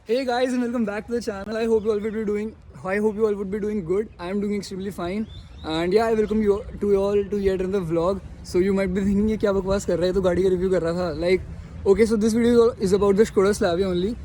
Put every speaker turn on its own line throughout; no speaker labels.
Hey guys, and welcome back to the channel. I hope you all would be doing good. I am doing extremely fine. And yeah, I welcome you to all to yet another vlog. So you might be thinking ये क्या बकवास कर रहा है, तो गाड़ी का review कर रहा था. Like, okay, so this video is about the Skoda Slavia only.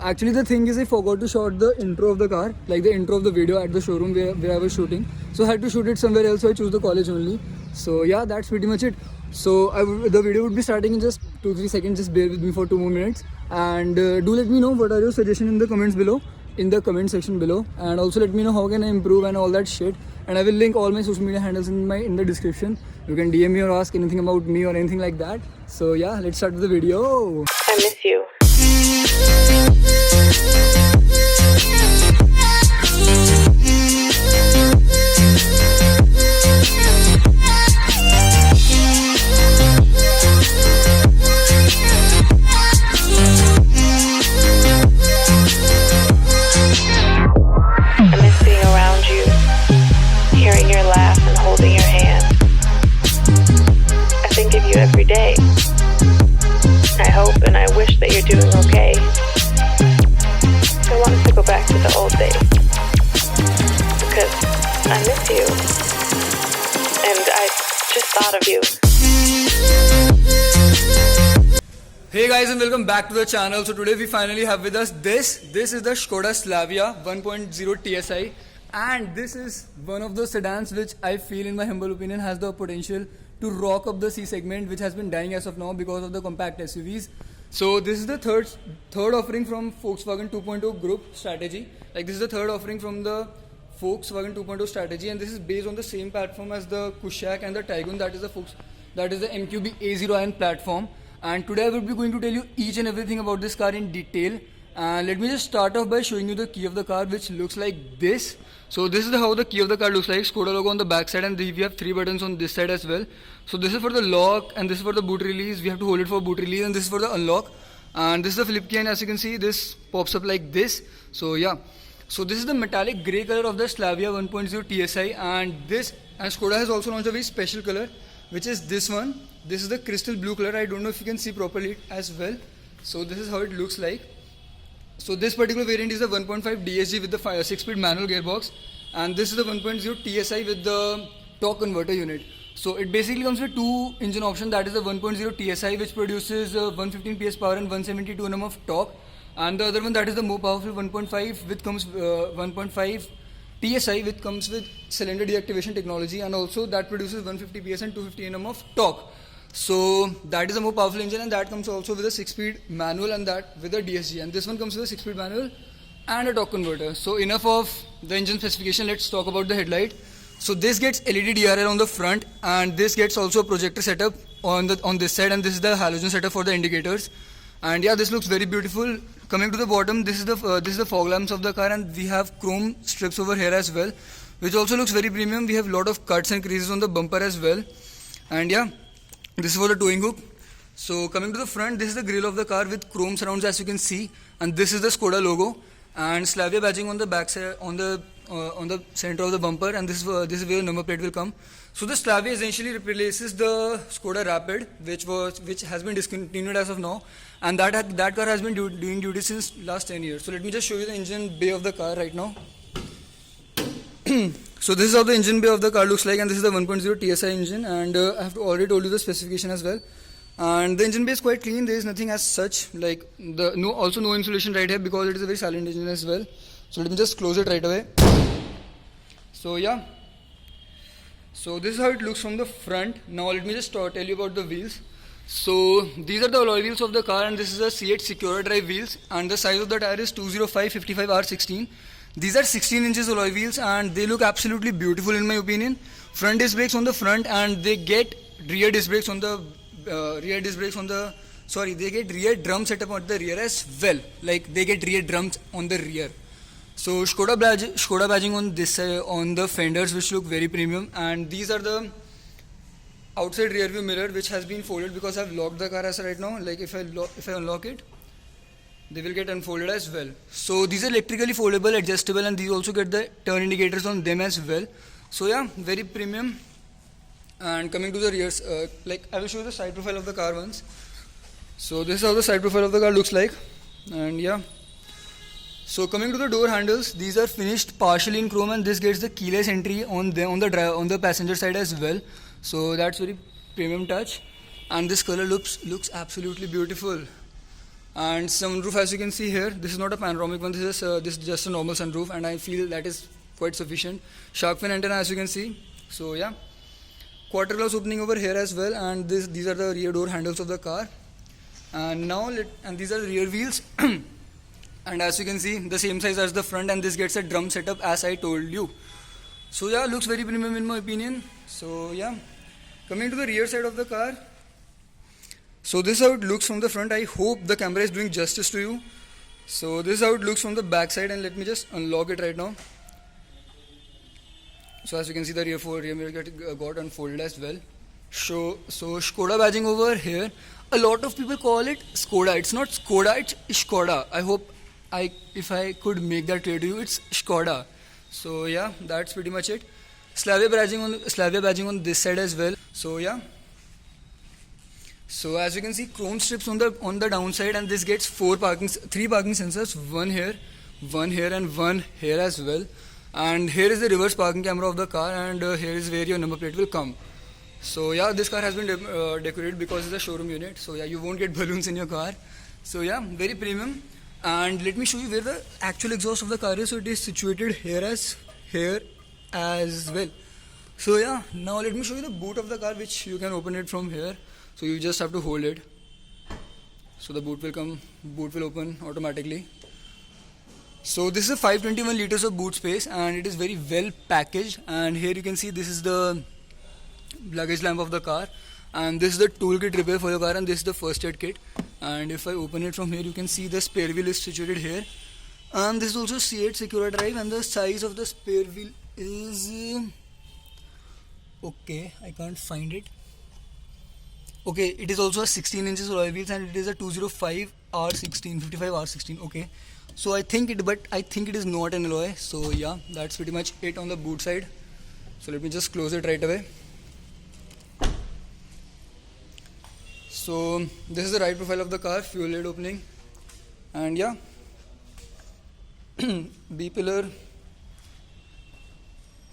Actually, the thing is I forgot to shoot the intro of the car, like the intro of the video at the showroom where I was shooting. So I had to shoot it somewhere else, so I chose the college only. So yeah, that's pretty much it. So the video would be starting in just 2-3 seconds. Just bear with me for 2 more minutes. And do let me know what are your suggestions in the comments below, in the comment section below. And also let me know how can I improve and all that shit. And I will link all my social media handles in the description. You can DM me or ask anything about me or anything like that. So yeah, let's start with the video.
I miss you. I miss being around you, hearing your laugh and holding your hand. I think of you every day. I hope and I wish that you're doing okay. I wanted to go back to the old days because I miss you and I just thought of you.
Hey guys, and welcome back to the channel. So today we finally have with us this is the Skoda Slavia 1.0 TSI, and this is one of those sedans which I feel, in my humble opinion, has the potential to rock up the C segment, which has been dying as of now because of the compact SUVs. So this is the third offering from Volkswagen 2.0 group strategy. Like, this is the third offering from the Volkswagen 2.0 strategy, and this is based on the same platform as the Kushaq and the Taygun, that is the MQB A0ion platform. And today I will be going to tell you each and everything about this car in detail. And let me just start off by showing you the key of the car, which looks like this. So this is how the key of the car looks like. Skoda logo on the back side, and we have 3 buttons on this side as well. So this is for the lock, and this is for the boot release. We have to hold it for boot release, and this is for the unlock. And this is the flip key, and as you can see, this pops up like this. So yeah. So this is the metallic grey color of the Slavia 1.0 TSI, and Skoda has also launched a very special color, which is this one. This is the crystal blue color. I don't know if you can see properly as well. So this is how it looks like. So this particular variant is the 1.5 DSG with the 6-speed manual gearbox, and this is the 1.0 TSI with the torque converter unit. So it basically comes with 2 engine options. That is the 1.0 TSI, which produces 115 PS power and 172 Nm of torque, and the other one, that is the more powerful 1.5, which comes 1.5 TSI, which comes with cylinder deactivation technology, and also that produces 150 PS and 250 Nm of torque. So that is a more powerful engine, and that comes also with a 6-speed manual, and that with a DSG, and this one comes with a 6-speed manual and a torque converter. So enough of the engine specification, let's talk about the headlight. So this gets LED DRL on the front, and this gets also a projector setup on this side, and this is the halogen setup for the indicators. And yeah, this looks very beautiful. Coming to the bottom, this is the fog lamps of the car, and we have chrome strips over here as well, which also looks very premium. We have a lot of cuts and creases on the bumper as well. And yeah, this is for the towing hook. So coming to the front, this is the grille of the car with chrome surrounds, as you can see, and this is the Skoda logo and Slavia badging on the back side, on the center of the bumper, and this is where the number plate will come. So the Slavia essentially replaces the Skoda Rapid, which has been discontinued as of now, and that car has been doing duty since last 10 years. So let me just show you the engine bay of the car right now. So this is how the engine bay of the car looks like, and this is the 1.0 TSI engine, and I have already told you the specification as well. And the engine bay is quite clean. There is nothing as such, like also no insulation right here, because it is a very silent engine as well. So let me just close it right away. So yeah, so this is how it looks from the front. Now let me just tell you about the wheels. So these are the alloy wheels of the car, and this is a C8 Secura Drive wheels, and the size of the tire is 205/55R16. These are 16 inches alloy wheels, and they look absolutely beautiful in my opinion. Front disc brakes on the front, and they get rear disc brakes on the they get rear drum setup on the rear as well. Like, they get rear drums on the rear. So Skoda badging on this on the fenders, which look very premium, and these are the outside rear view mirror, which has been folded because I've locked the car as right now. Like, if I unlock it, they will get unfolded as well. So these are electrically foldable, adjustable, and these also get the turn indicators on them as well. So yeah, very premium. And coming to the rears, like, I will show you the side profile of the car once. So this is how the side profile of the car looks like, and yeah. So coming to the door handles, these are finished partially in chrome, and this gets the keyless entry on the passenger side as well. So that's very premium touch, and this color looks absolutely beautiful. And sunroof, as you can see here, this is not a panoramic one. This is just a normal sunroof, and I feel that is quite sufficient. Shark fin antenna, as you can see. So yeah, quarter glass opening over here as well, and these are the rear door handles of the car. And now these are the rear wheels. And as you can see, the same size as the front, and this gets a drum setup as I told you. So yeah, looks very premium in my opinion. So yeah, coming to the rear side of the car. So this is how it looks from the front. I hope the camera is doing justice to you. So this is how it looks from the back side, and let me just unlock it right now. So as you can see, the rear mirror got unfolded as well. So Skoda badging over here. A lot of people call it Skoda. It's not Skoda, it's Skoda. I hope if I could make that clear to you, it's Skoda. So yeah, that's pretty much it. Slavia badging on this side as well. So yeah. So as you can see, chrome strips on the downside, and this gets three parking sensors, one here, and one here as well. And here is the reverse parking camera of the car, and here is where your number plate will come. So yeah, this car has been decorated because it's a showroom unit. So yeah, you won't get balloons in your car. So yeah, very premium. And let me show you where the actual exhaust of the car is. So it is situated here as well. So yeah, now let me show you the boot of the car, which you can open it from here. So you just have to hold it. So the boot will open automatically. So this is 521 liters of boot space, and it is very well packaged. And here you can see this is the luggage lamp of the car, and this is the toolkit repair for your car, and this is the first aid kit. And if I open it from here, you can see the spare wheel is situated here, and this is also C8 Secure Drive, and the size of the spare wheel is okay, I can't find it. Okay, it is also a 16 inches alloy wheels, and it is a 205 R16, 55 R16. Okay, so I think it is not an alloy. So yeah, that's pretty much it on the boot side. So let me just close it right away. So this is the right profile of the car, fuel lid opening, and yeah, B pillar.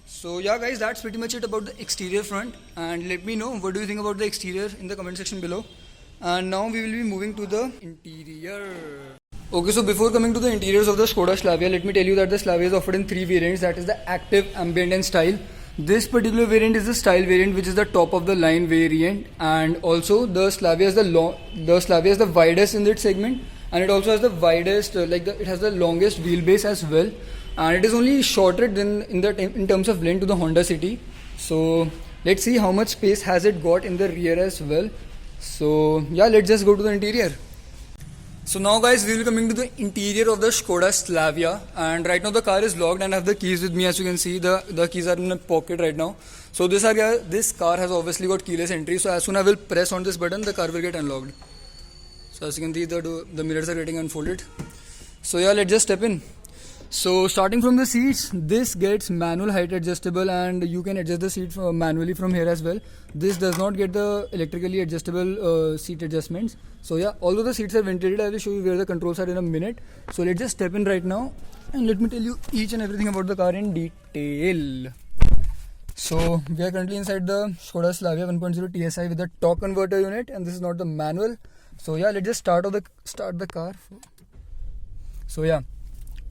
So yeah guys, that's pretty much it about the exterior front, and let me know what do you think about the exterior in the comment section below. And now we will be moving to the interior. Okay, so before coming to the interiors of the Skoda Slavia, let me tell you that the Slavia is offered in three variants, that is the Active, Ambient and Style. This particular variant is the Style variant, which is the top of the line variant, and also the Slavia is the widest in its segment, and it also has the widest it has the longest wheelbase as well, and it is only shorter than in terms of length to the Honda City. So let's see how much space has it got in the rear as well. So yeah, let's just go to the interior. So now guys, we will coming to the interior of the Skoda Slavia, and right now the car is locked, and I have the keys with me. As you can see, the keys are in a pocket right now. So this car has obviously got keyless entry, so as soon as I will press on this button, the car will get unlocked. So as you can see, the mirrors are getting unfolded. So yeah, let's just step in. So starting from the seats, this gets manual height adjustable, and you can adjust the seat manually from here as well. This does not get the electrically adjustable seat adjustments. So yeah, although the seats are ventilated, I will show you where the controls are in a minute. So let's just step in right now, and let me tell you each and everything about the car in detail. So we are currently inside the Skoda Slavia 1.0 TSI with the torque converter unit, and this is not the manual. So yeah, let's just start the car. So yeah.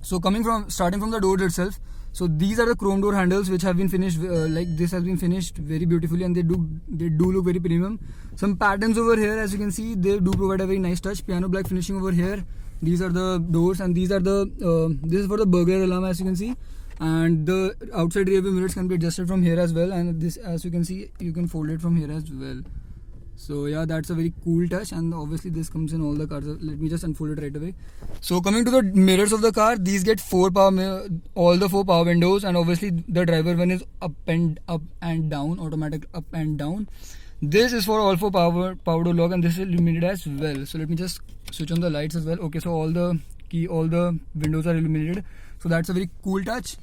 So starting from the doors itself, so these are the chrome door handles which have been finished this has been finished very beautifully, and they do look very premium. Some patterns over here, as you can see, they do provide a very nice touch. Piano black finishing over here. These are the doors, and these are this is for the burglar alarm, as you can see, and the outside rear view mirrors can be adjusted from here as well, and this, as you can see, you can fold it from here as well. So yeah, that's a very cool touch, and obviously this comes in all the cars. Let me just unfold it right away. So coming to the mirrors of the car, these get all the four power windows, and obviously the driver one is up and down, automatic up and down. This is for all four power door lock, and this is illuminated as well. So let me just switch on the lights as well. Okay, so all the windows are illuminated. So that's a very cool touch.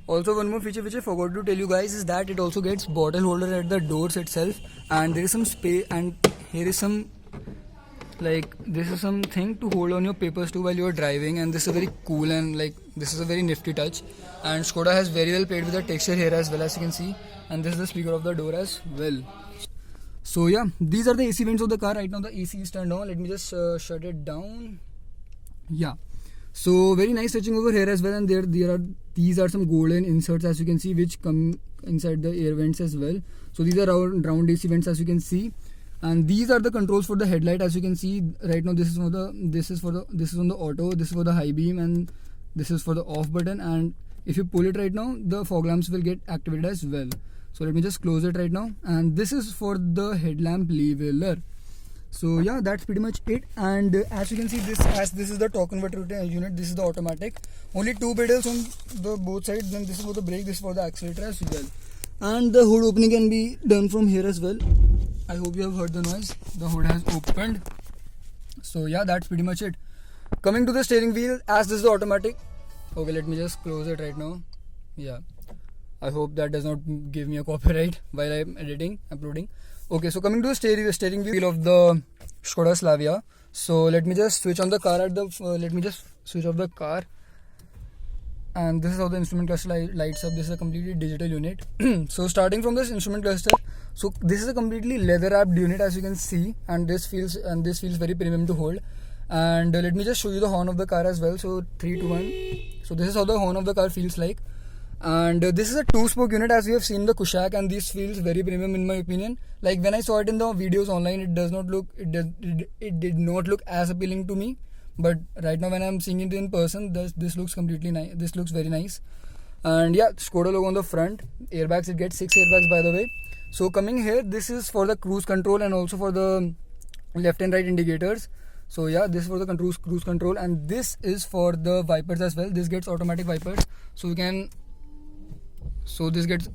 Also, one more feature which I forgot to tell you guys is that it also gets bottle holder at the doors itself, and there is some space, and here is some like this is something to hold on your papers to while you are driving, and this is very cool, and like this is a very nifty touch. And Skoda has very well played with the texture here as well, as you can see, and this is the speaker of the door as well. So yeah, these are the AC vents of the car. Right now the AC is turned on. Let me just shut it down. Yeah, so very nice touching over here as well, and these are some golden inserts, as you can see, which come inside the air vents as well. So these are round AC vents, as you can see, and these are the controls for the headlight. As you can see right now, this is on the auto, this is for the high beam, and this is for the off button. And if you pull it right now, the fog lamps will get activated as well. So let me just close it right now, and this is for the headlamp leveler. So yeah, that's pretty much it. And as you can see, this is the torque converter unit. This is the automatic. Only 2 pedals on the both sides. Then this is for the brake. This is for the accelerator as well. And the hood opening can be done from here as well. I hope you have heard the noise. The hood has opened. So yeah, that's pretty much it. Coming to the steering wheel, as this is the automatic. Okay, let me just close it right now. Yeah, I hope that does not give me a copyright while I'm uploading. Okay, so coming to the steering wheel of the Skoda Slavia. So let me just switch on the car let me just switch off the car. And this is how the instrument cluster lights up. This is a completely digital unit. So starting from this instrument cluster, so this is a completely leather wrapped unit, as you can see, and this feels very premium to hold. And let me just show you the horn of the car as well. So 3, 2, 1. So this is how the horn of the car feels like. And this is a 2-spoke unit, as we have seen the Kushaq, and this feels very premium in my opinion. Like when I saw it in the videos online, it did not look as appealing to me. But right now when I'm seeing it in person, this looks completely nice. This looks very nice. And yeah, Skoda logo on the front. Airbags, it gets 6 airbags by the way. So coming here, this is for the cruise control and also for the left and right indicators. So yeah, this is for the cruise control, and this is for the wipers as well. This gets automatic wipers, so you can. So this is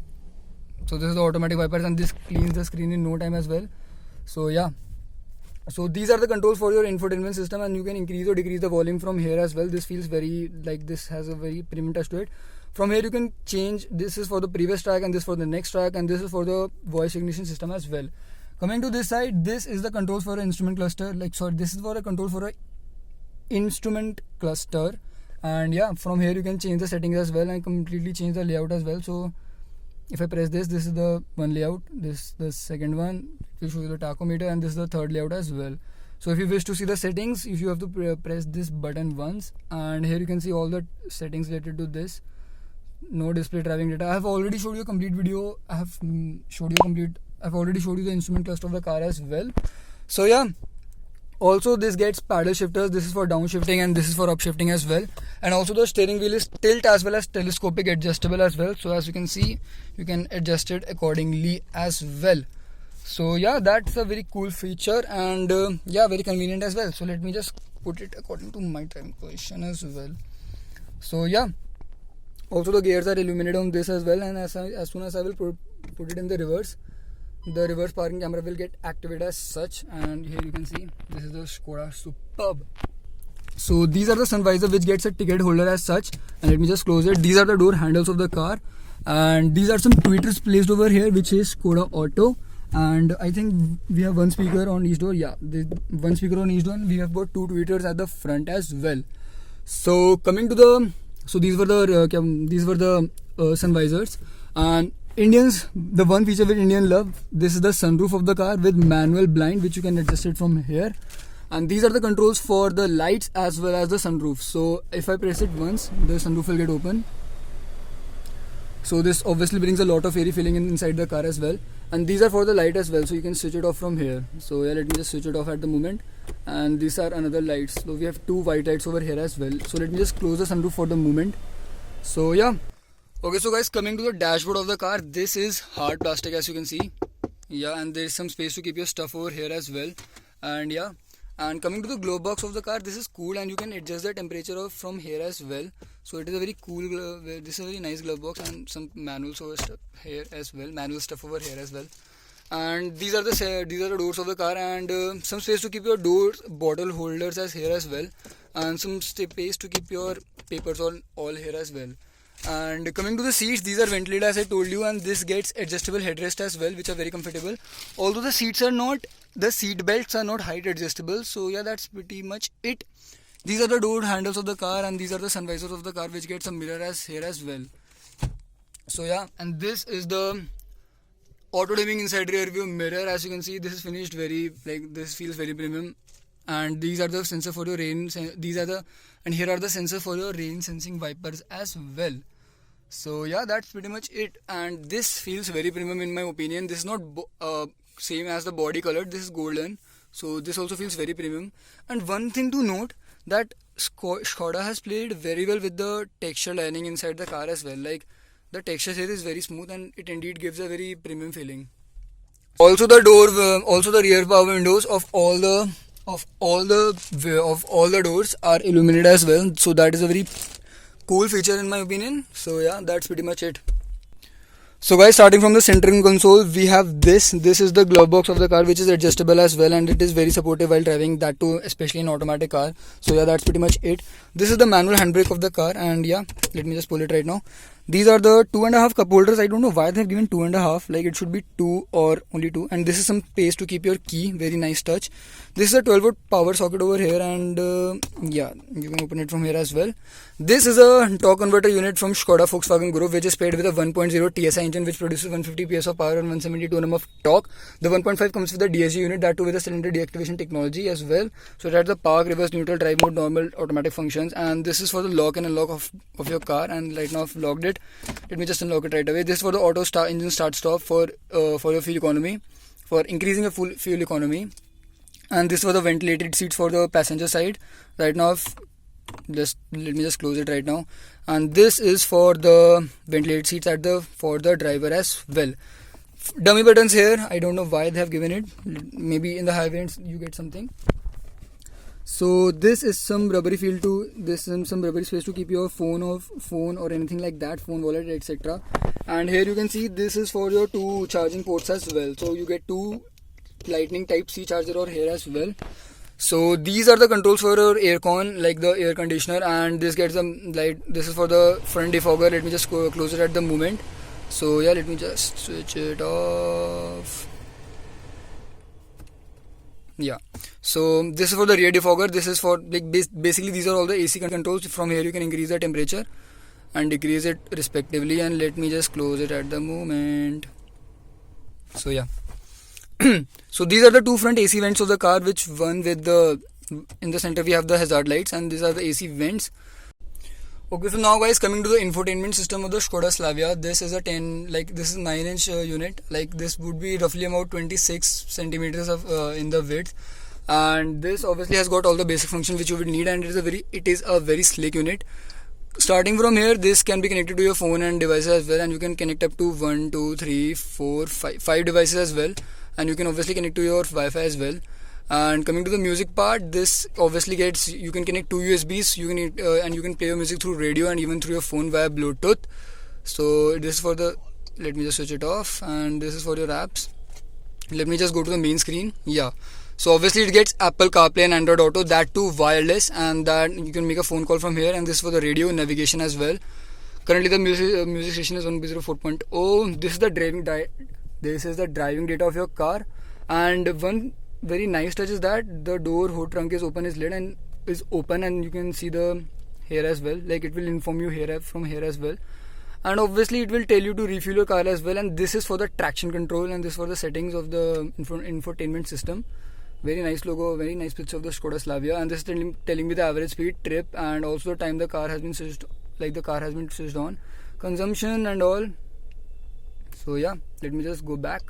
the automatic wipers, and this cleans the screen in no time as well. So yeah. So these are the controls for your infotainment system, and you can increase or decrease the volume from here as well. This feels very like this has a very premium touch to it. From here you can change. This is for the previous track, and this for the next track, and this is for the voice recognition system as well. Coming to this side, this is the controls for an instrument cluster. This is for a control for a instrument cluster. And yeah, from here you can change the settings as well and completely change the layout as well. So if I press this is the one layout, this the second one will show you the tachometer, and this is the third layout as well. So if you wish to see the settings, if you have to press this button once, and here you can see all the settings related to this. No display driving data. I have already showed you a complete video. I've already showed you the instrument cluster of the car as well. So yeah. Also, this gets paddle shifters. This is for downshifting, and this is for upshifting as well. And also the steering wheel is tilt as well as telescopic adjustable as well. So as you can see, you can adjust it accordingly as well. So yeah, that's a very cool feature, and yeah, very convenient as well. So let me just put it according to my driving position as well. So yeah, also the gears are illuminated on this as well, and as soon as I will put it in the reverse parking camera will get activated as such. And here you can see this is the Skoda Superb. So these are the sun visor, which gets a ticket holder as such, and let me just close it. These are the door handles of the car, and these are some tweeters placed over here, which is Skoda Auto. And I think we have one speaker on each door. Yeah, one speaker on each door, and we have got 2 tweeters at the front as well. So coming to the these were the sun visors. And Indians, the one feature which Indian love, this is the sunroof of the car with manual blind, which you can adjust it from here. And these are the controls for the lights as well as the sunroof. So if I press it once, the sunroof will get open. So this obviously brings a lot of airy feeling inside the car as well. And these are for the light as well, so you can switch it off from here. So yeah, let me just switch it off at the moment. And these are another lights. So we have 2 white lights over here as well. So let me just close the sunroof for the moment. So yeah. Okay, so guys, coming to the dashboard of the car, this is hard plastic, as you can see. Yeah, and there is some space to keep your stuff over here as well. And yeah, and coming to the glove box of the car, this is cool, and you can adjust the temperature from here as well. So it is a very cool this is a very nice glove box, and some manuals over stuff here as well, manual stuff over here as well. And these are the doors of the car, and some space to keep your doors bottle holders as here as well, and some space to keep your papers all here as well. And coming to the seats, these are ventilated as I told you, and this gets adjustable headrest as well, which are very comfortable. Although the seat belts are not height adjustable. So yeah, that's pretty much it. These are the door handles of the car, and these are the sun visors of the car, which gets a mirror as here as well. So yeah, and this is the auto dimming inside rear view mirror. As you can see, this is finished very, like, this feels very premium. And these are the sensor for your rain. And here are the sensor for your rain sensing wipers as well. So yeah, that's pretty much it. And this feels very premium in my opinion. This is not same as the body color. This is golden. So this also feels very premium. And one thing to note, that Skoda has played very well with the texture lining inside the car as well. Like, the texture here is very smooth, and it indeed gives a very premium feeling. Also the rear power windows of all the doors are illuminated as well. So that is a very cool feature in my opinion. So yeah, that's pretty much it. So guys, starting from the centering console, we have this. This is the glove box of the car, which is adjustable as well, and it is very supportive while driving, that too, especially in automatic car. So yeah, that's pretty much it. This is the manual handbrake of the car, and yeah, let me just pull it right now. These are the 2.5 cup holders. I don't know why they have given 2.5. Like, it should be 2 or only 2. And this is some space to keep your key. Very nice touch. This is a 12 volt power socket over here, and yeah, you can open it from here as well. This is a torque converter unit from Skoda Volkswagen Group, which is paired with a 1.0 TSI engine, which produces 150 PS of power and 172 Nm of torque. The 1.5 comes with a DSG unit, that too with a cylinder deactivation technology as well. So that's the park, reverse, neutral, drive mode, normal, automatic functions. And this is for the lock and unlock of your car. And right now I've locked it. Let me just unlock it right away. This is for the auto engine start stop for your fuel economy, for increasing your fuel economy. And this was the ventilated seats for the passenger side. Right now, let me just close it right now. And this is for the ventilated seats for the driver as well. Dummy buttons here. I don't know why they have given it. Maybe in the high variants you get something. So this is some rubbery feel to this, some rubbery space to keep your phone or anything like that, phone, wallet, etc. And here you can see this is for your 2 charging ports as well. So you get 2 lightning type C charger over here as well. So these are the controls for your aircon, like the air conditioner, and this gets some light. This is for the front defogger. Let me just close it at the moment. So yeah, let me just switch it off. Yeah, so this is for the rear defogger. This is for, like, basically these are all the AC controls. From here you can increase the temperature and decrease it respectively. And let me just close it at the moment. So yeah. So these are the 2 front AC vents of the car, which one with in the center we have the hazard lights, and these are the AC vents. Okay, so now guys, coming to the infotainment system of the Skoda Slavia. This is a 9-inch unit. Like, this would be roughly about 26 centimeters of in the width, and this obviously has got all the basic functions which you would need, and it is a very slick unit. Starting from here, this can be connected to your phone and devices as well, and you can connect up to 1, 2, 3, 4, 5 devices as well, and you can obviously connect to your Wi-Fi as well. And coming to the music part, this obviously you can connect 2 USBs, and you can play your music through radio and even through your phone via Bluetooth. So this is for the, let me just switch it off, and this is for your apps. Let me just go to the main screen. Yeah, so obviously it gets Apple CarPlay and Android Auto, that too wireless, and that you can make a phone call from here. And this is for the radio navigation as well. Currently the music station is 1.0.4. This is the driving data of your car. And one very nice touch is that the hood trunk is open, and you can see the here as well. Like, it will inform you from here as well, and obviously it will tell you to refuel your car as well. And this is for the traction control, and this is for the settings of the infotainment system. Very nice logo, very nice picture of the Skoda Slavia. And this is telling me the average speed, trip, and also the time the car has been switched, on, consumption and all. So yeah, let me just go back.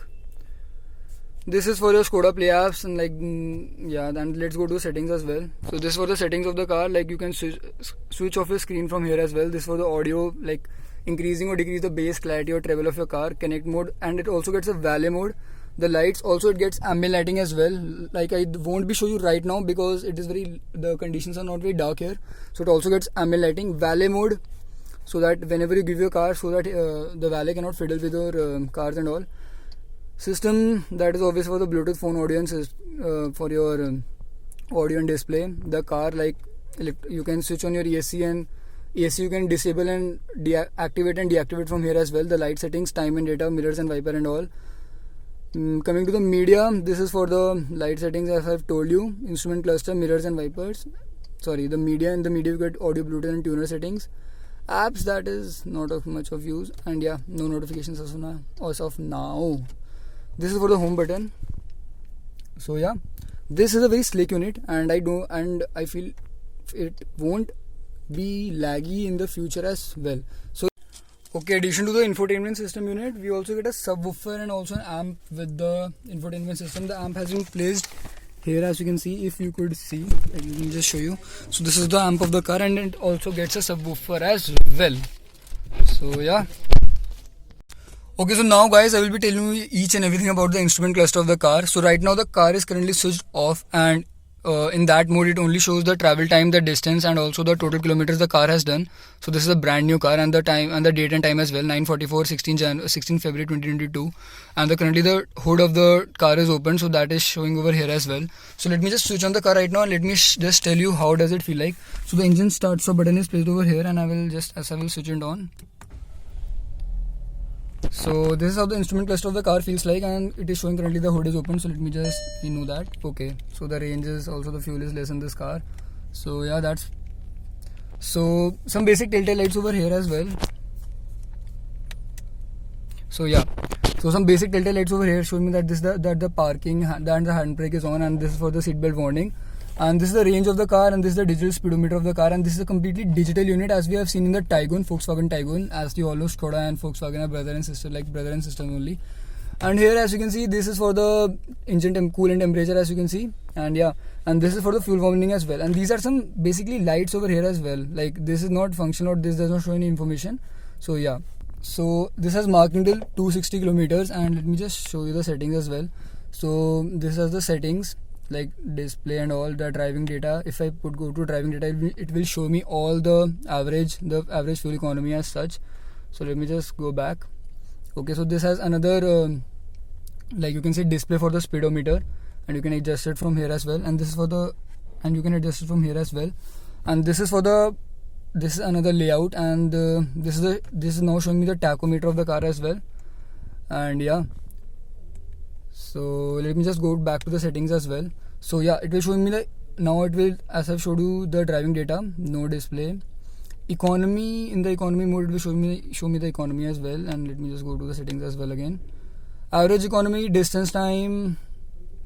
This is for your Skoda Play apps, and and let's go to settings as well. So this is for the settings of the car. Like, you can switch off your screen from here as well. This is for the audio, like increasing or decrease the bass, clarity or treble of your car. Connect mode, and it also gets a valet mode. The lights also, it gets ambient lighting as well. Like, I won't be show you right now because the conditions are not very dark here. So it also gets ambient lighting. Valet mode, so that whenever you give your car, so that the valet cannot fiddle with your cars and all. System, that is obviously for the Bluetooth phone audience, for your audio and display. The car, like, you can switch on your ESC and AC you can disable and activate and deactivate from here as well. The light settings, time and data, mirrors and wiper and all. Coming to the media, this is for the light settings as I've told you. Instrument cluster, mirrors and wipers. Sorry, the media, in the media you get audio, Bluetooth and tuner settings. Apps, that is not of much of use, and yeah, no notifications as of now. This is for the home button. So yeah, this is a very slick unit, and I feel it won't be laggy in the future as well. So okay, addition to the infotainment system unit, we also get a subwoofer and also an amp with the infotainment system. The amp has been placed here, as you can see. If you could see, let me just show you. So this is the amp of the car, and it also gets a subwoofer as well. So yeah. Okay, so now guys, I will be telling you each and everything about the instrument cluster of the car. So right now the car is currently switched off, and in that mode it only shows the travel time, the distance, and also the total kilometers the car has done. So this is a brand new car, and the time and the date and time as well, 9:44, 16 February 2022. And currently the hood of the car is open, so that is showing over here as well. So let me just switch on the car right now, and let me just tell you how does it feel like. So the engine start stop button is placed over here, and I will switch it on. So this is how the instrument cluster of the car feels like, and it is showing currently the hood is open. So let me just know that. Okay, so the range is also, the fuel is less in this car. So yeah, that's so some basic telltale lights over here as well. So yeah, so some basic telltale lights over here showing me that the parking and the handbrake is on, and this is for the seatbelt warning. And this is the range of the car, and this is the digital speedometer of the car, and this is a completely digital unit as we have seen in the Tiguan, Volkswagen Tiguan. As you all know, Skoda and Volkswagen are brother and sister, like brother and sister only. And here, as you can see, this is for the engine coolant temperature, as you can see. And yeah, and this is for the fuel warning as well. And these are some basically lights over here as well. Like this is not functional, or this does not show any information. So yeah, so this has marking till 260 kilometers, and let me just show you the settings as well. So this is the settings, like display and all the driving data. If I go to driving data, it will show me all the average fuel economy as such. So let me just go back. Okay, so this has another like you can say display for the speedometer, and you can adjust it from here as well. And this is for the, and you can adjust it from here as well. And this is for the, this is another layout, and this is now showing me the tachometer of the car as well. And yeah, so let me just go back to the settings as well. So yeah, it will show me, like now it will, as I've showed you the driving data, no display. Economy, in the economy mode it will show me the economy as well. And let me just go to the settings as well again. Average economy, distance, time.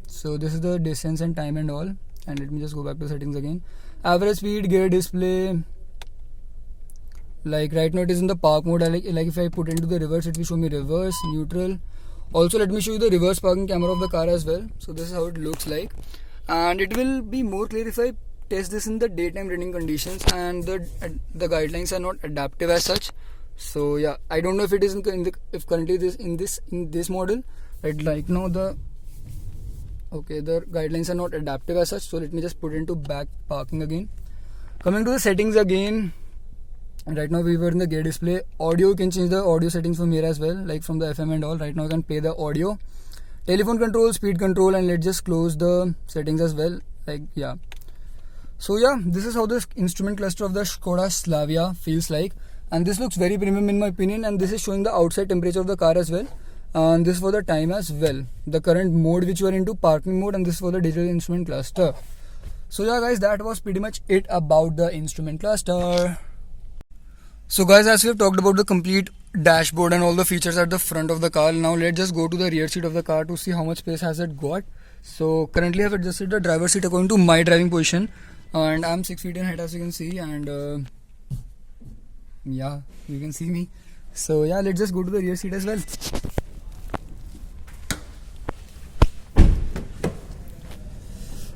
So this is the distance and time and all. And let me just go back to settings again. Average speed, gear display. Like right now it is in the park mode. Like if I put into the reverse, it will show me reverse, neutral. Also let me show you the reverse parking camera of the car as well. So this is how it looks like, and it will be more clear if I test this in the daytime running conditions, and the guidelines are not adaptive as such. So yeah, I don't know if it is if currently this in this model, right? Like now the guidelines are not adaptive as such. So let me just put into back parking again. Coming to the settings again. Right now we were in the gear display. Audio, you can change the audio settings from here as well, like from the FM and all. Right now I can play the audio. Telephone control, speed control, and let's just close the settings as well. Like yeah. So yeah, this is how this instrument cluster of the Skoda Slavia feels like, and this looks very premium in my opinion. And this is showing the outside temperature of the car as well, and this for the time as well, the current mode which you are into, parking mode, and this for the digital instrument cluster. So yeah guys, that was pretty much it about the instrument cluster. So guys, as we have talked about the complete dashboard and all the features at the front of the car, now let's just go to the rear seat of the car to see how much space has it got. So currently I have adjusted the driver's seat according to my driving position, and I'm 6 feet in height, as you can see, and yeah, you can see me. So yeah, let's just go to the rear seat as well.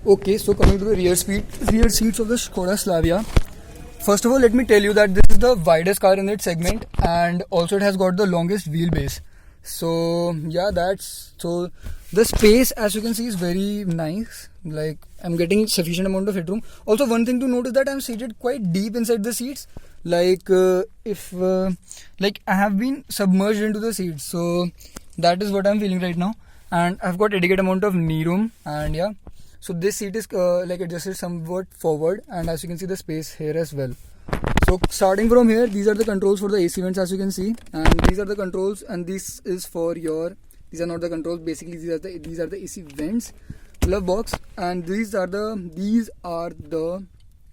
Okay, so coming to the rear seats of the Skoda Slavia. First of all, let me tell you that this is the widest car in its segment, and also it has got the longest wheelbase. So yeah, so the space, as you can see, is very nice. Like I'm getting sufficient amount of headroom. Also, one thing to note is that I'm seated quite deep inside the seats. Like like I have been submerged into the seats. So that is what I'm feeling right now, and I've got adequate amount of knee room. And yeah, so this seat is like adjusted somewhat forward, and as you can see the space here as well. So starting from here, these are the controls for the AC vents, as you can see, and these are the controls, and this is for your. These are not the controls. Basically, these are the AC vents, glove box, and these are the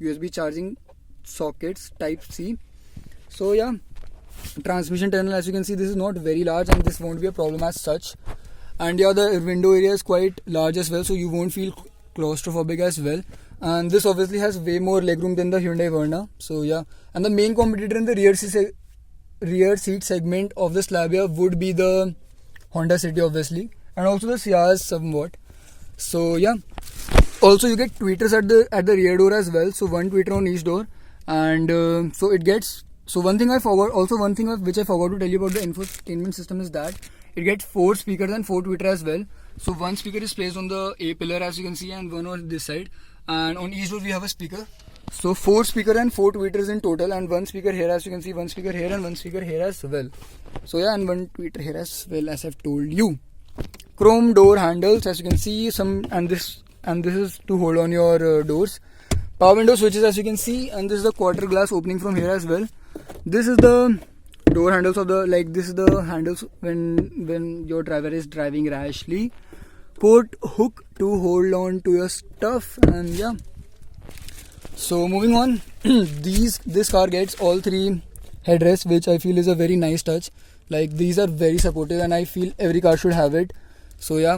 USB charging sockets Type C. So yeah, transmission tunnel, as you can see, this is not very large, and this won't be a problem as such. And yeah, the window area is quite large as well, so you won't feel claustrophobic as well. And this obviously has way more legroom than the Hyundai Verna. So yeah, and the main competitor in the rear seat segment of the Slavia would be the Honda City, obviously, and also the Ciaz somewhat. So yeah, also you get tweeters at the rear door as well. So one tweeter on each door, and so it gets. So one thing which I forgot to tell you about the infotainment system is that it gets 4 speakers and 4 tweeters as well. So one speaker is placed on the A pillar, as you can see, and one on this side, and on each door we have a speaker. So 4 speaker and 4 tweeters in total, and 1 speaker here, as you can see, 1 speaker here and 1 speaker here as well. So yeah, and 1 tweeter here as well, as I've told you. Chrome door handles, as you can see, and this is to hold on your doors. Power window switches, as you can see, and this is the quarter glass opening from here as well. This is the door handles of the, like, this is the handles when your driver is driving rashly. Coat hook to hold on to your stuff, and yeah. So moving on, this car gets all 3 headrests, which I feel is a very nice touch. Like, these are very supportive, and I feel every car should have it. So yeah,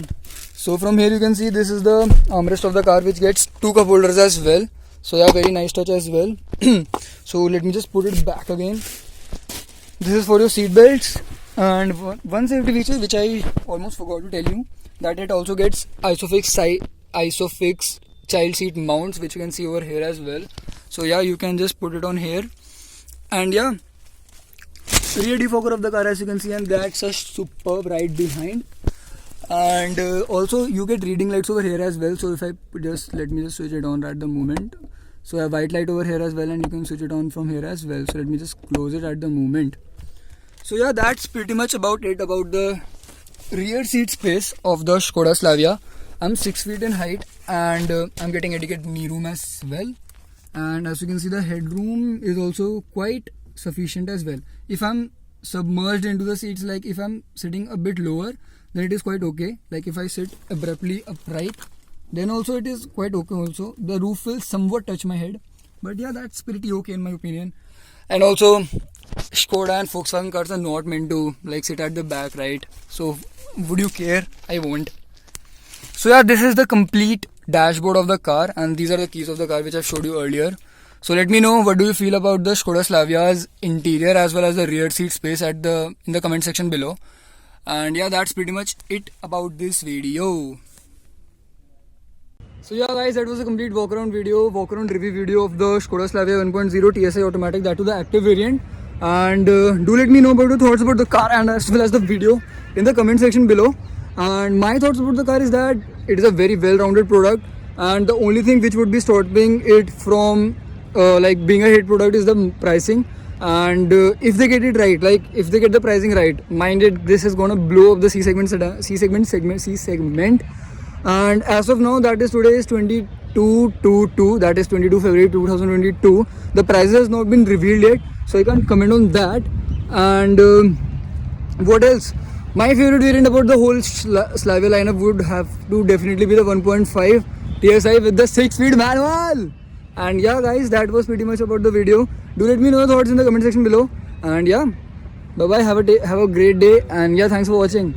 so from here you can see this is the armrest of the car, which gets 2 cup holders as well. So yeah, very nice touch as well. So let me just put it back again. This is for your seat belts, and one safety feature which I almost forgot to tell you, that it also gets Isofix child seat mounts, which you can see over here as well. So yeah, you can just put it on here, and yeah, rear defogger of the car, as you can see, and that's a superb right behind. And also you get reading lights over here as well. So if I let me just switch it on at the moment. So I have white light over here as well, and you can switch it on from here as well. So let me just close it at the moment. So yeah, that's pretty much about it about the rear seat space of the Skoda Slavia. I'm 6 feet in height, and I'm getting adequate knee room as well. And as you can see, the headroom is also quite sufficient as well. If I'm submerged into the seats, like if I'm sitting a bit lower, then it is quite okay. Like if I sit abruptly upright, then also it is quite okay also. The roof will somewhat touch my head, but yeah, that's pretty okay in my opinion. And also, Skoda and Volkswagen cars are not meant to like sit at the back, right? So would you care? I won't. So yeah, this is the complete dashboard of the car, and these are the keys of the car which I showed you earlier. So let me know, what do you feel about the Skoda Slavia's interior as well as the rear seat space in the comment section below. And yeah, that's pretty much it about this video. So yeah guys, that was a complete walk around review video of the Skoda Slavia 1.0 TSI automatic, that to the active variant. And do let me know about your thoughts about the car and as well as the video in the comment section below. And my thoughts about the car is that it is a very well-rounded product, and the only thing which would be stopping it from like being a hit product is the pricing. And if they get it right, like if they get the pricing right, mind it, this is gonna blow up the C segment. And as of now, that is today is 22/2, that is 22 February 2022. The prices has not been revealed yet, so I can't comment on that. And what else? My favorite variant about the whole Slavia lineup would have to definitely be the 1.5 TSI with the 6-speed manual. And yeah guys, that was pretty much about the video. Do let me know your thoughts in the comment section below. And yeah, bye bye, have a great day, and yeah, thanks for watching.